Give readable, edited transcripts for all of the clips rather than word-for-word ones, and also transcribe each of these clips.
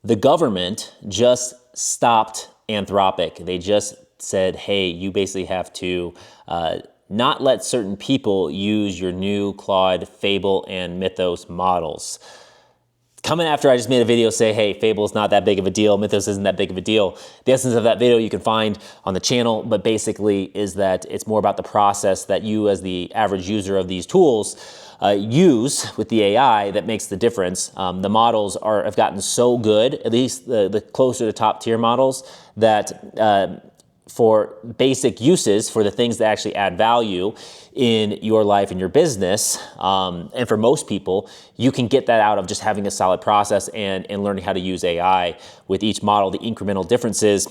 The government just stopped Anthropic. They just said, hey, you basically have to not let certain people use your new Claude, Fable, and Mythos models. Coming after I just made a video say, hey, Fable is not that big of a deal, Mythos isn't that big of a deal. The essence of that video you can find on the channel, but basically is that it's more about the process that you as the average user of these tools use with the AI that makes the difference. The models have gotten so good, at least the closer to top tier models, that for basic uses, for the things that actually add value in your life and your business, and for most people, you can get that out of just having a solid process and learning how to use AI with each model. The incremental differences,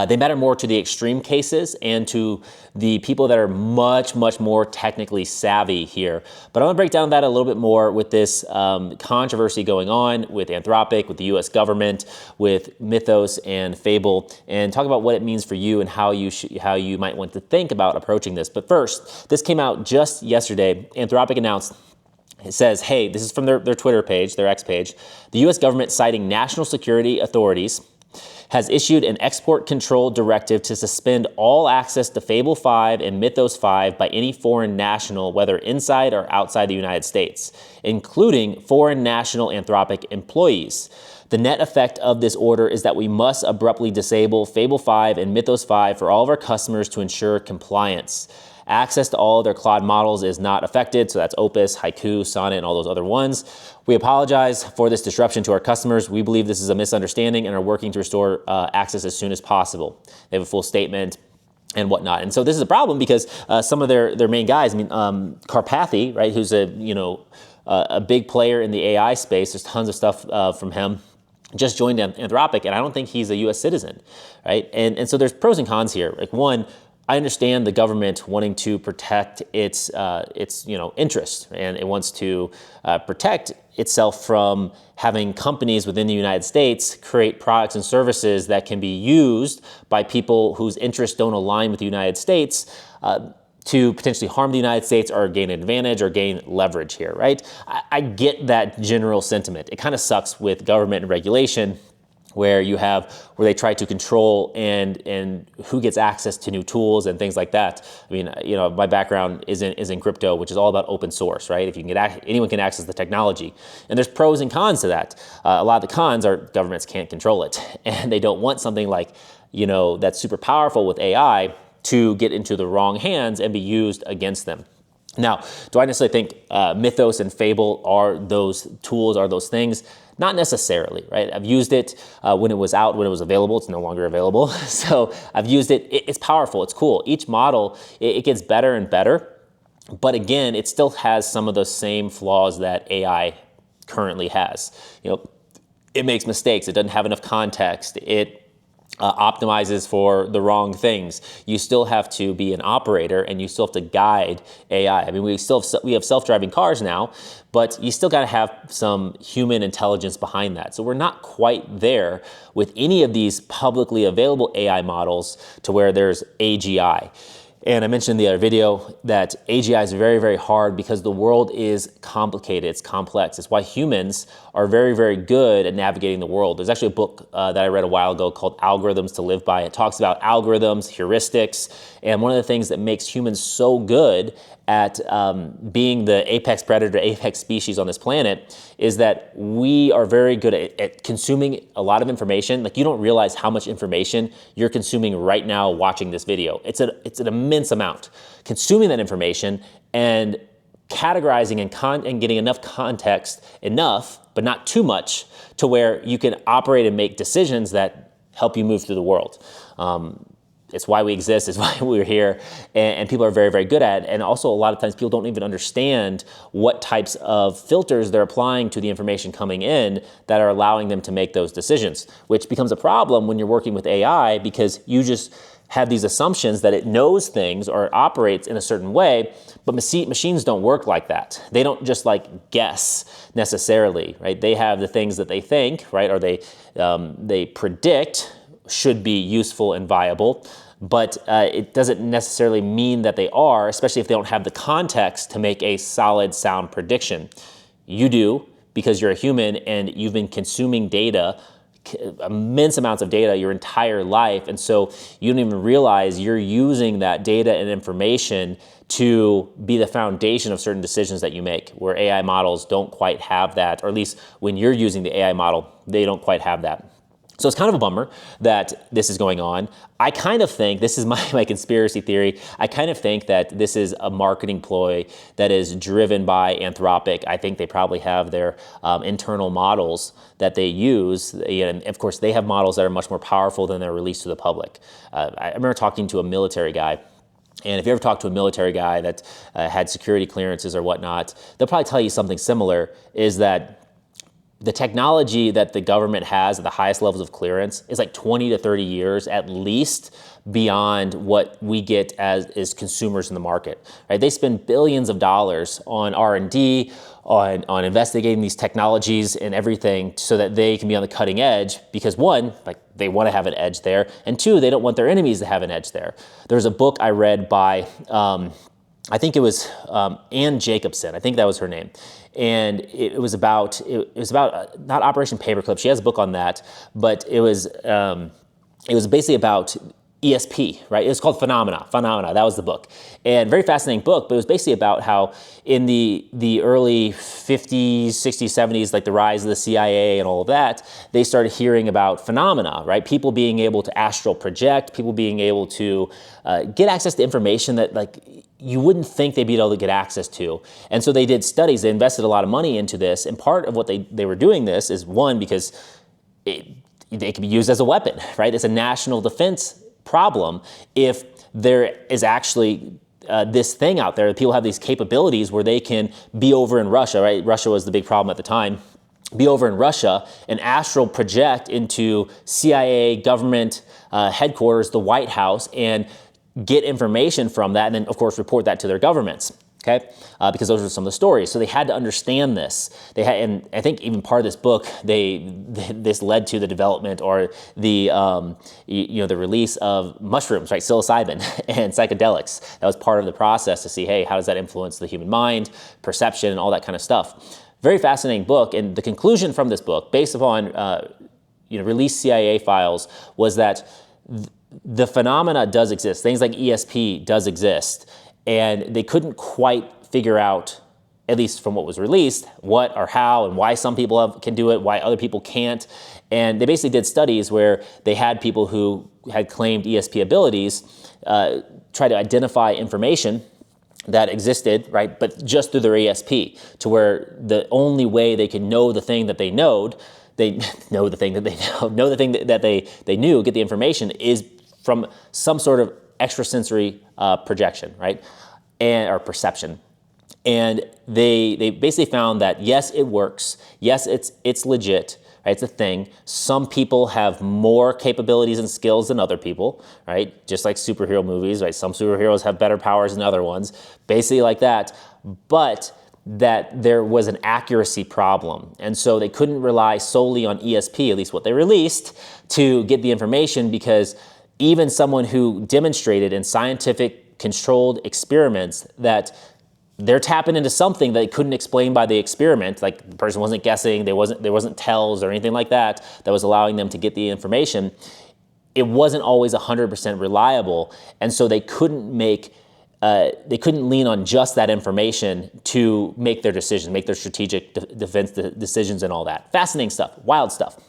they matter more to the extreme cases and to the people that are much, much more technically savvy here. But I want to break down that a little bit more with this controversy going on with Anthropic, with the US government, with Mythos and Fable, and talk about what it means for you and how you might want to think about approaching this. But first, this came out just yesterday. Anthropic announced, it says, hey, this is from their Twitter page, their X page, the US government, citing national security authorities, has issued an export control directive to suspend all access to Fable 5 and Mythos 5 by any foreign national, whether inside or outside the United States, including foreign national Anthropic employees. The net effect of this order is that we must abruptly disable Fable 5 and Mythos 5 for all of our customers to ensure compliance. Access to all of their Claude models is not affected, so that's Opus, Haiku, Sonnet, and all those other ones. We apologize for this disruption to our customers. We believe this is a misunderstanding and are working to restore access as soon as possible. They have a full statement and whatnot. And so this is a problem because some of their main guys, Karpathy, right, who's a big player in the AI space, there's tons of stuff from him, just joined Anthropic, and I don't think he's a US citizen, right? And so there's pros and cons here. Like, one, I understand the government wanting to protect its interests, and it wants to protect itself from having companies within the United States create products and services that can be used by people whose interests don't align with the United States to potentially harm the United States or gain an advantage or gain leverage here, right? I get that general sentiment. It kind of sucks with government and regulation, where they try to control and who gets access to new tools and things like that. I mean, my background is in crypto, which is all about open source, right? If you can anyone can access the technology, and there's pros and cons to that. A lot of the cons are governments can't control it, and they don't want something like that's super powerful with AI to get into the wrong hands and be used against them. Now, do I necessarily think Mythos and Fable are those tools, are those things? Not necessarily, right? I've used it when it was out, when it was available. It's no longer available. So I've used it. It's powerful. It's cool. Each model, it gets better and better. But again, it still has some of those same flaws that AI currently has. It makes mistakes. It doesn't have enough context. It optimizes for the wrong things. You still have to be an operator, and you still have to guide AI. I mean, we have self-driving cars now, but you still got to have some human intelligence behind that. So we're not quite there with any of these publicly available AI models to where there's AGI. And I mentioned in the other video that AGI is very, very hard because the world is complicated, it's complex. It's why humans are very, very good at navigating the world. There's actually a book that I read a while ago called Algorithms to Live By. It talks about algorithms, heuristics, and one of the things that makes humans so good at being the apex predator, apex species on this planet is that we are very good at consuming a lot of information. Like, you don't realize how much information you're consuming right now watching this video. It's an immense amount. Consuming that information and categorizing and getting enough context, but not too much, to where you can operate and make decisions that help you move through the world. It's why we exist, it's why we're here, and people are very, very good at it. And also, a lot of times people don't even understand what types of filters they're applying to the information coming in that are allowing them to make those decisions, which becomes a problem when you're working with AI, because you just have these assumptions that it knows things or it operates in a certain way, but machines don't work like that. They don't just guess necessarily, right? They have the things that they think, right, or they predict should be useful and viable, but it doesn't necessarily mean that they are, especially if they don't have the context to make a solid, sound prediction. You do, because you're a human and you've been consuming data immense amounts of data your entire life, and so you don't even realize you're using that data and information to be the foundation of certain decisions that you make, where AI models don't quite have that, or at least when you're using the AI model, they don't quite have that. So it's kind of a bummer that this is going on. I kind of think, this is my conspiracy theory, I kind of think that this is a marketing ploy that is driven by Anthropic. I think they probably have their internal models that they use, and of course they have models that are much more powerful than they're released to the public. I remember talking to a military guy, and if you ever talk to a military guy that had security clearances or whatnot, they'll probably tell you something similar, is that the technology that the government has at the highest levels of clearance is like 20 to 30 years at least beyond what we get as consumers in the market, right? They spend billions of dollars on R&D, on investigating these technologies and everything so that they can be on the cutting edge, because one, like, they want to have an edge there, and two, they don't want their enemies to have an edge there. There's a book I read by, I think it was Ann Jacobson, I think that was her name. And it was about not Operation Paperclip. She has a book on that, but it was basically about ESP, right? It was called Phenomena. That was the book, and very fascinating book. But it was basically about how in the early 50s, 60s, 70s, like the rise of the CIA and all of that, they started hearing about phenomena, right? People being able to astral project, people being able to get access to information that, like, you wouldn't think they'd be able to get access to. And so they did studies, they invested a lot of money into this, and part of what they were doing this is, one, because they can be used as a weapon, right? It's a national defense problem if there is actually this thing out there, people have these capabilities where they can be over in Russia, right? Russia was the big problem at the time. Be over in Russia and astral project into CIA government headquarters, the White House, and get information from that, and then of course report that to their governments, okay? Because those are some of the stories. So they had to understand this. They had, and I think even part of this book, this led to the development or the the release of mushrooms, right? Psilocybin and psychedelics. That was part of the process to see, hey, how does that influence the human mind, perception, and all that kind of stuff. Very fascinating book. And the conclusion from this book, based upon released CIA files, was that the phenomena does exist. Things like ESP does exist, and they couldn't quite figure out, at least from what was released, what or how and why some people can do it, why other people can't. And they basically did studies where they had people who had claimed ESP abilities try to identify information that existed, right, but just through their ESP, to where the only way they could know the thing that they know the thing that they knew, get the information, is from some sort of extrasensory projection, right, or perception. And they basically found that yes, it works. Yes, it's legit. Right? It's a thing. Some people have more capabilities and skills than other people, right? Just like superhero movies, right? Some superheroes have better powers than other ones, basically like that. But that there was an accuracy problem. And so they couldn't rely solely on ESP, at least what they released, to get the information, because even someone who demonstrated in scientific controlled experiments that they're tapping into something that they couldn't explain by the experiment, like the person wasn't guessing, there wasn't tells or anything like that was allowing them to get the information, it wasn't always 100% reliable. And so they couldn't lean on just that information to make their decision, make their strategic defense decisions and all that. Fascinating stuff, wild stuff.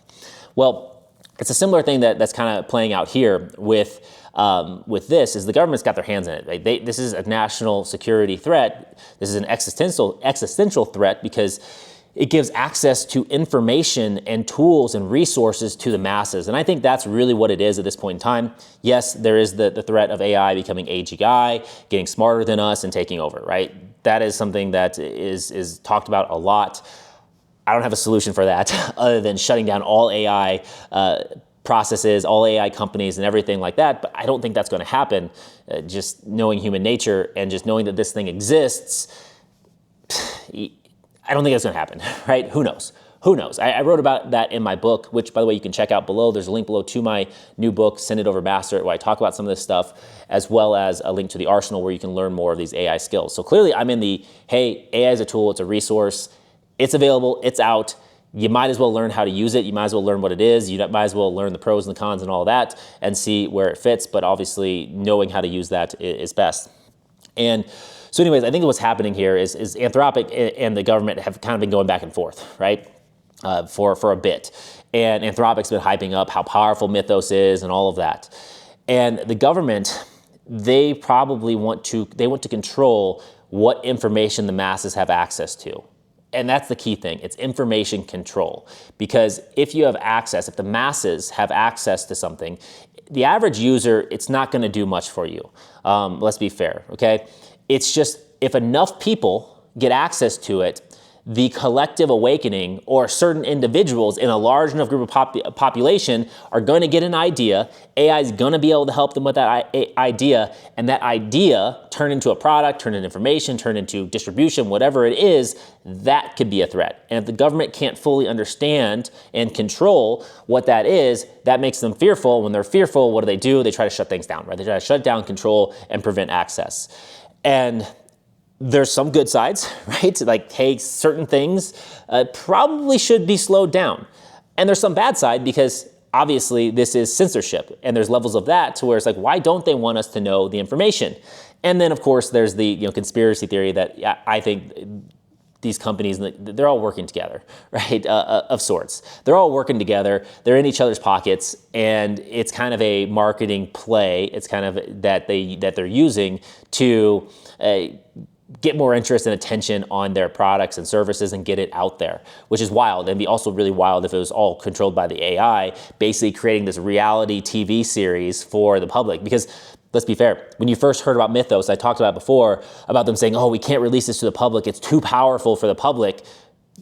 Well, it's a similar thing that's kind of playing out here with this, is the government's got their hands in it. Right? This is a national security threat. This is an existential threat, because it gives access to information and tools and resources to the masses. And I think that's really what it is at this point in time. Yes, there is the threat of AI becoming AGI, getting smarter than us and taking over, right? That is something that is talked about a lot. I don't have a solution for that other than shutting down all AI processes, all AI companies and everything like that. But I don't think that's going to happen. Just knowing human nature and just knowing that this thing exists, I don't think that's going to happen, right? Who knows? Who knows? I wrote about that in my book, which, by the way, you can check out below. There's a link below to my new book, Send It Over, Master It, where I talk about some of this stuff, as well as a link to the arsenal where you can learn more of these AI skills. So clearly I'm in the, hey, AI is a tool, it's a resource, it's available, it's out. you might as well learn how to use it. You might as well learn what it is. You might as well learn the pros and the cons and all that and see where it fits. But obviously, knowing how to use that is best. And so anyways, I think what's happening here is Anthropic and the government have kind of been going back and forth, right, for a bit. And Anthropic's been hyping up how powerful Mythos is and all of that. And the government, they probably want to control what information the masses have access to. And that's the key thing. It's information control. Because if you have access, if the masses have access to something, the average user, it's not going to do much for you. Let's be fair, okay? It's just if enough people get access to it, the collective awakening or certain individuals in a large enough group of population are going to get an idea. AI is going to be able to help them with that idea, and that idea turn into a product, turn into information, turn into distribution, whatever it is, that could be a threat. And if the government can't fully understand and control what that is, that makes them fearful. When they're fearful, what do? They try to shut things down, right? They try to shut down, control, and prevent access. And there's some good sides, right? Like, hey, certain things probably should be slowed down. And there's some bad side because obviously this is censorship, and there's levels of that to where it's like, why don't they want us to know the information? And then of course there's the conspiracy theory that I think these companies, they're all working together, right? Of sorts. They're all working together. They're in each other's pockets, and it's kind of a marketing play. It's kind of that they're using to get more interest and attention on their products and services and get it out there, which is wild. It'd be also really wild if it was all controlled by the AI, basically creating this reality TV series for the public. Because let's be fair, when you first heard about Mythos, I talked about it before, about them saying, oh, we can't release this to the public, it's too powerful for the public.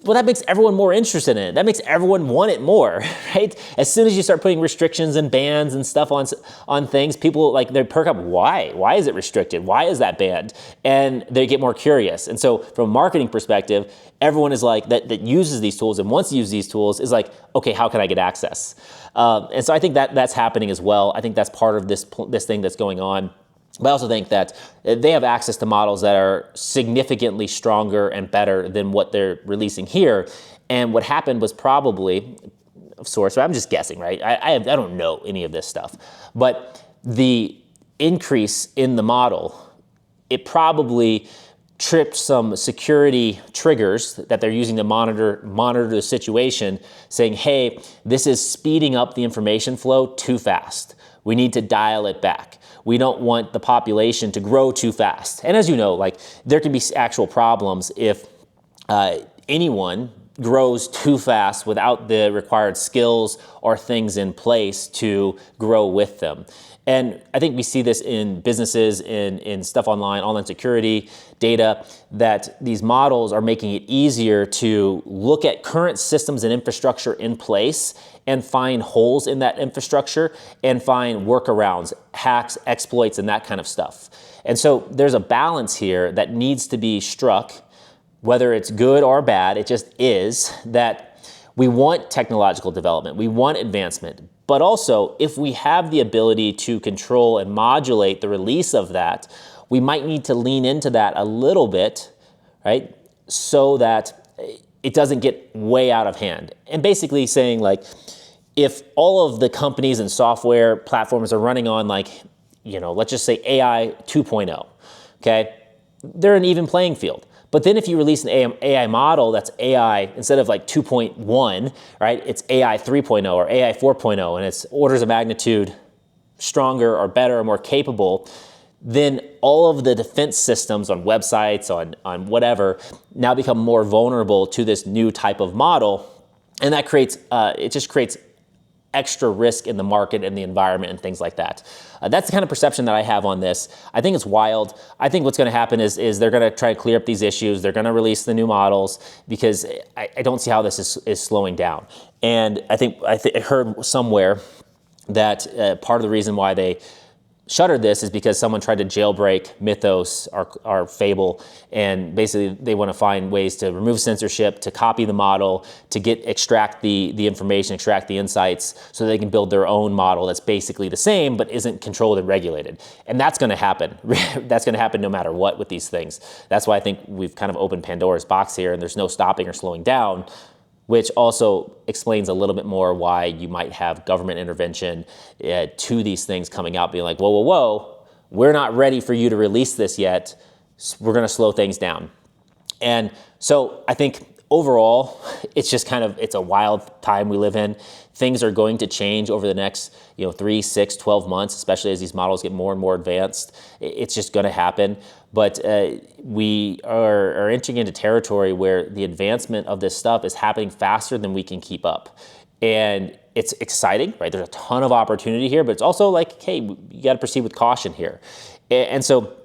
Well, that makes everyone more interested in it. That makes everyone want it more, right? As soon as you start putting restrictions and bans and stuff on things, people they perk up. Why? Why is it restricted? Why is that banned? And they get more curious. And so from a marketing perspective, everyone is like, that uses these tools and wants to use these tools is like, okay, how can I get access? And so I think that's happening as well. I think that's part of this thing that's going on. But I also think that they have access to models that are significantly stronger and better than what they're releasing here. And what happened was probably, of sorts, I'm just guessing, right? I don't know any of this stuff. But the increase in the model, it probably tripped some security triggers that they're using to monitor the situation, saying, hey, this is speeding up the information flow too fast. We need to dial it back. We don't want the population to grow too fast. And as you know, there can be actual problems if anyone grows too fast without the required skills or things in place to grow with them. And I think we see this in businesses, in stuff online security, data, that these models are making it easier to look at current systems and infrastructure in place and find holes in that infrastructure and find workarounds, hacks, exploits, and that kind of stuff. And so there's a balance here that needs to be struck, whether it's good or bad, it just is, that we want technological development, we want advancement, but also if we have the ability to control and modulate the release of that, we might need to lean into that a little bit, right? So that it doesn't get way out of hand. And basically saying if all of the companies and software platforms are running on let's just say AI 2.0, okay? They're an even playing field. But then if you release an AI model that's AI, instead of 2.1, right, it's AI 3.0 or AI 4.0, and it's orders of magnitude stronger or better or more capable, then all of the defense systems on websites, on whatever, now become more vulnerable to this new type of model. And that creates, it just creates extra risk in the market and the environment and things like that. That's the kind of perception that I have on this. I think it's wild. I think what's going to happen is they're going to try to clear up these issues. They're going to release the new models because I don't see how this is slowing down. And I heard somewhere that part of the reason why they shuttered this is because someone tried to jailbreak Mythos or Fable, and basically they want to find ways to remove censorship, to copy the model, to extract the information, extract the insights, so they can build their own model that's basically the same but isn't controlled and regulated. And that's going to happen. That's going to happen no matter what with these things. That's why I think we've kind of opened Pandora's box here, and there's no stopping or slowing down. which also explains a little bit more why you might have government intervention to these things coming out, being like, whoa, whoa, whoa, we're not ready for you to release this yet. We're going to slow things down. And so I think overall, it's just it's a wild time we live in. Things are going to change over the next 3, 6, 12 months, especially as these models get more and more advanced. It's just going to happen. But we are entering into territory where the advancement of this stuff is happening faster than we can keep up. And it's exciting, right? There's a ton of opportunity here, but it's also like, hey, you got to proceed with caution here. And so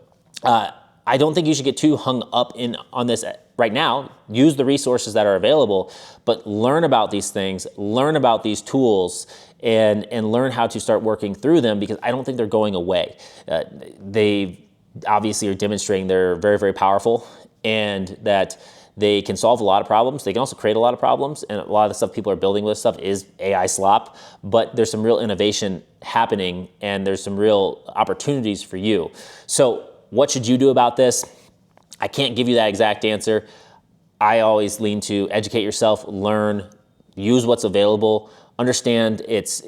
I don't think you should get too hung up on this right now. Use the resources that are available, but learn about these things, learn about these tools, and learn how to start working through them, because I don't think they're going away. They obviously are demonstrating they're very, very powerful, and that they can solve a lot of problems. They can also create a lot of problems, and a lot of the stuff people are building with stuff is AI slop, but there's some real innovation happening, and there's some real opportunities for you. So what should you do about this? I can't give you that exact answer. I always lean to educate yourself, learn, use what's available, understand its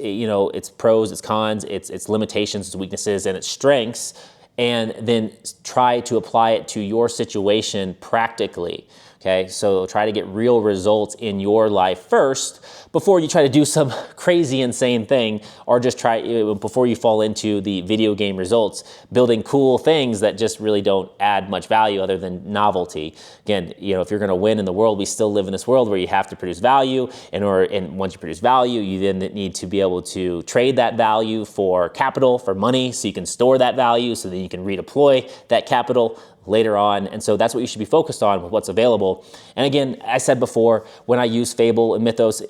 pros, its cons, its limitations, its weaknesses, and its strengths, and then try to apply it to your situation practically. Okay, so try to get real results in your life first before you try to do some crazy, insane thing, or just before you fall into the video game results, building cool things that just really don't add much value other than novelty. Again, if you're going to win in the world, we still live in this world where you have to produce value, and once you produce value, you then need to be able to trade that value for capital, for money, so you can store that value, so that you can redeploy that capital later on. And so that's what you should be focused on with what's available. And again, I said before, when I used Fable and Mythos,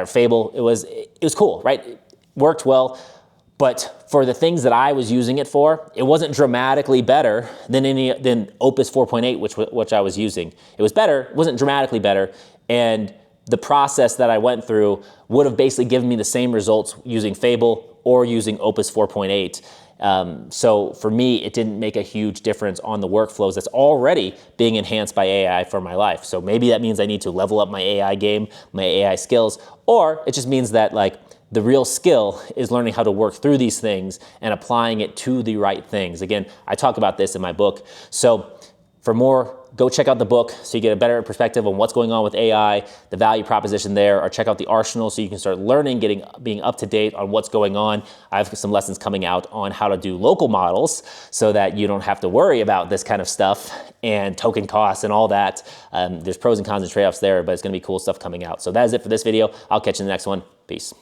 Fable, it was cool, right? It worked well. But for the things that I was using it for, it wasn't dramatically better than Opus 4.8, which I was using. It was better, it wasn't dramatically better. And the process that I went through would have basically given me the same results using Fable or using Opus 4.8. So for me, it didn't make a huge difference on the workflows that's already being enhanced by AI for my life. So maybe that means I need to level up my AI game, my AI skills, or it just means that the real skill is learning how to work through these things and applying it to the right things. Again, I talk about this in my book. So for more, go check out the book so you get a better perspective on what's going on with AI, the value proposition there, or check out the arsenal so you can start learning, being up to date on what's going on. I have some lessons coming out on how to do local models so that you don't have to worry about this kind of stuff and token costs and all that. There's pros and cons and trade-offs there, but it's going to be cool stuff coming out. So that is it for this video. I'll catch you in the next one. Peace.